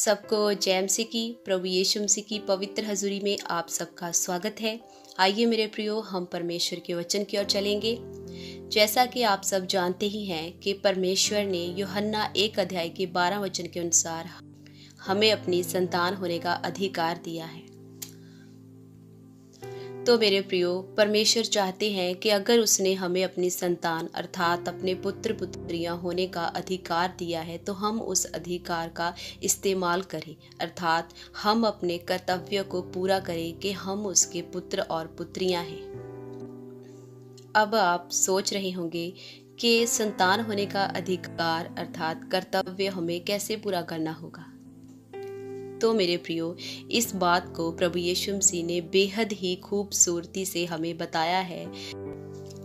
सबको जय मसीह की, प्रभु यीशु मसीह की पवित्र हजूरी में आप सबका स्वागत है। आइए मेरे प्रियो, हम परमेश्वर के वचन की ओर चलेंगे। जैसा कि आप सब जानते ही हैं कि परमेश्वर ने यूहन्ना 1 अध्याय के 12 वचन के अनुसार हमें अपनी संतान होने का अधिकार दिया है। तो मेरे प्रियो, परमेश्वर चाहते हैं कि अगर उसने हमें अपनी संतान अर्थात अपने पुत्र पुत्रियां होने का अधिकार दिया है तो हम उस अधिकार का इस्तेमाल करें, अर्थात हम अपने कर्तव्य को पूरा करें कि हम उसके पुत्र और पुत्रियां हैं। अब आप सोच रहे होंगे कि संतान होने का अधिकार अर्थात कर्तव्य हमें कैसे पूरा करना होगा। तो मेरे प्रियो, इस बात को प्रभु यीशु मसीह ने बेहद ही खूबसूरती से हमें बताया है।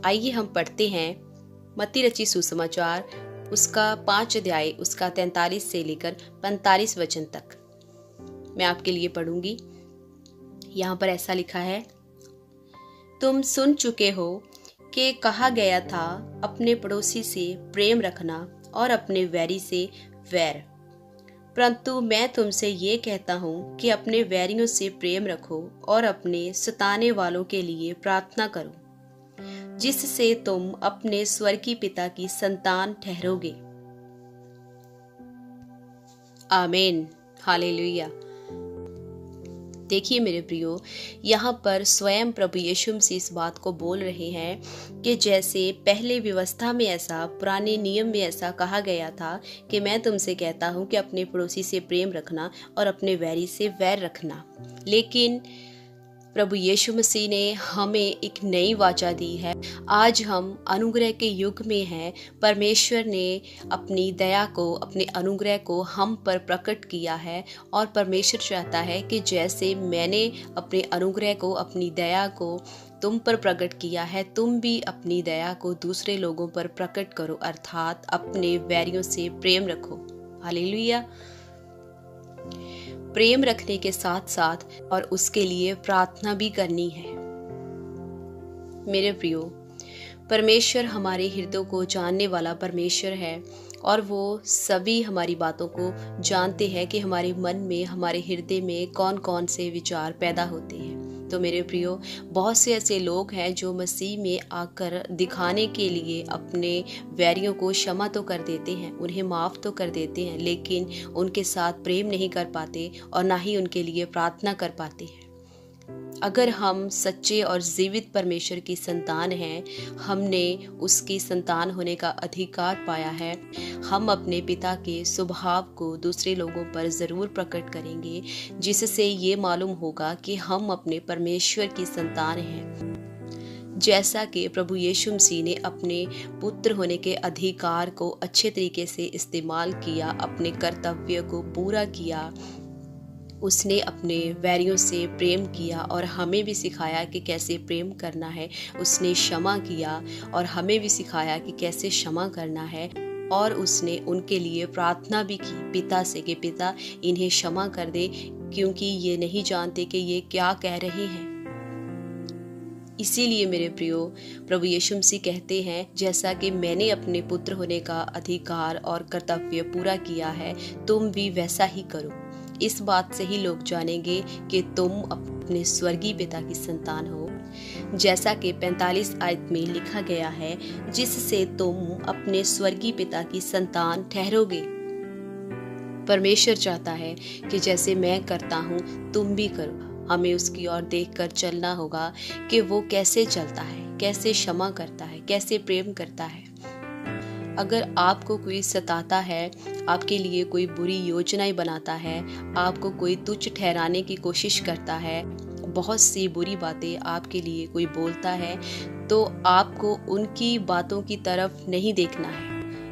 आइए हम पढ़ते हैं मत्ती रचित सुसमाचार उसका 5 अध्याय उसका 43 से लेकर 45 वचन तक। मैं आपके लिए पढ़ूंगी। यहाँ पर ऐसा लिखा है, तुम सुन चुके हो कि कहा गया था, अपने पड़ोसी से प्रेम रखना और अपने वैरी से वैर। परंतु मैं तुमसे ये कहता हूँ कि अपने वैरियों से प्रेम रखो और अपने सताने वालों के लिए प्रार्थना करो, जिससे तुम अपने स्वर्गीय पिता की संतान ठहरोगे। आमीन, हालेलुया। देखिए मेरे प्रियो, यहाँ पर स्वयं प्रभु यीशु मसीह इस बात को बोल रहे हैं कि जैसे पहले व्यवस्था में ऐसा, पुराने नियम में ऐसा कहा गया था कि मैं तुमसे कहता हूँ कि अपने पड़ोसी से प्रेम रखना और अपने वैरी से वैर रखना, लेकिन प्रभु यीशु मसीह ने हमें एक नई वाचा दी है। आज हम अनुग्रह के युग में हैं। परमेश्वर ने अपनी दया को, अपने अनुग्रह को हम पर प्रकट किया है और परमेश्वर चाहता है कि जैसे मैंने अपने अनुग्रह को, अपनी दया को तुम पर प्रकट किया है, तुम भी अपनी दया को दूसरे लोगों पर प्रकट करो, अर्थात अपने वैरियों से प्रेम रखो। हालेलुया। प्रेम रखने के साथ साथ और उसके लिए प्रार्थना भी करनी है। मेरे प्रियो, परमेश्वर हमारे हृदय को जानने वाला परमेश्वर है और वो सभी हमारी बातों को जानते हैं कि हमारे मन में, हमारे हृदय में कौन कौन से विचार पैदा होते हैं। तो मेरे प्रियो, बहुत से ऐसे लोग हैं जो मसीह में आकर दिखाने के लिए अपने वैरियों को क्षमा तो कर देते हैं, उन्हें माफ़ तो कर देते हैं, लेकिन उनके साथ प्रेम नहीं कर पाते और ना ही उनके लिए प्रार्थना कर पाते हैं। अगर हम सच्चे और जीवित परमेश्वर की संतान हैं, हमने उसकी संतान होने का अधिकार पाया है, हम अपने पिता के स्वभाव को दूसरे लोगों पर ज़रूर प्रकट करेंगे, जिससे ये मालूम होगा कि हम अपने परमेश्वर की संतान हैं। जैसा कि प्रभु यीशु मसीह ने अपने पुत्र होने के अधिकार को अच्छे तरीके से इस्तेमाल किया, अपने कर्तव्य को पूरा किया, उसने अपने वैरियों से प्रेम किया और हमें भी सिखाया कि कैसे प्रेम करना है। उसने क्षमा किया और हमें भी सिखाया कि कैसे क्षमा करना है, और उसने उनके लिए प्रार्थना भी की पिता से कि पिता इन्हें क्षमा कर दे, क्योंकि ये नहीं जानते कि ये क्या कह रहे हैं। इसीलिए मेरे प्रियो, प्रभु यीशु मसीह कहते हैं, जैसा कि मैंने अपने पुत्र होने का अधिकार और कर्तव्य पूरा किया है, तुम भी वैसा ही करो। इस बात से ही लोग जानेंगे कि तुम अपने स्वर्गीय पिता की संतान हो, जैसा कि 45 आयत में लिखा गया है, जिससे तुम अपने स्वर्गीय पिता की संतान ठहरोगे। परमेश्वर चाहता है कि जैसे मैं करता हूँ तुम भी करो। हमें उसकी ओर देखकर चलना होगा कि वो कैसे चलता है, कैसे क्षमा करता है, कैसे प्रेम करता है। अगर आपको कोई सताता है, आपके लिए कोई बुरी योजनाएं बनाता है, आपको कोई तुच्छ ठहराने की कोशिश करता है, बहुत सी बुरी बातें आपके लिए कोई बोलता है, तो आपको उनकी बातों की तरफ नहीं देखना है,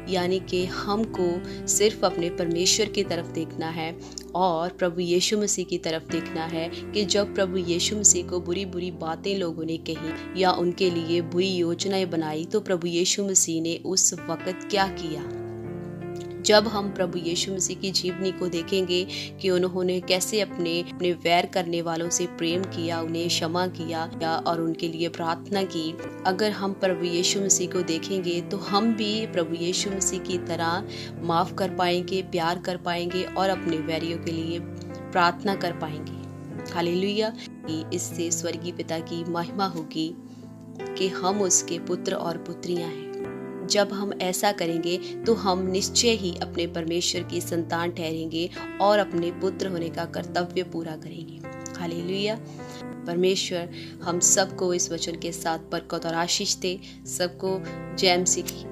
यानी कि हमको सिर्फ अपने परमेश्वर की तरफ देखना है और प्रभु यीशु मसीह की तरफ देखना है कि जब प्रभु यीशु मसीह को बुरी बुरी बातें लोगों ने कही या उनके लिए बुरी योजनाएं बनाई, तो प्रभु यीशु मसीह ने उस वक़्त क्या किया। जब हम प्रभु यीशु मसीह की जीवनी को देखेंगे कि उन्होंने कैसे अपने वैर करने वालों से प्रेम किया, उन्हें क्षमा किया और उनके लिए प्रार्थना की, अगर हम प्रभु यीशु मसीह को देखेंगे तो हम भी प्रभु यीशु मसीह की तरह माफ कर पाएंगे, प्यार कर पाएंगे और अपने वैरियों के लिए प्रार्थना कर पाएंगे। हालेलुया। इससे स्वर्गीय पिता की महिमा होगी कि हम उसके पुत्र और पुत्रियां हैं। जब हम ऐसा करेंगे तो हम निश्चय ही अपने परमेश्वर की संतान ठहरेंगे और अपने पुत्र होने का कर्तव्य पूरा करेंगे। हालेलुया। परमेश्वर हम सबको इस वचन के साथ बरकत और आशीष दे। सबको जय मसीह की।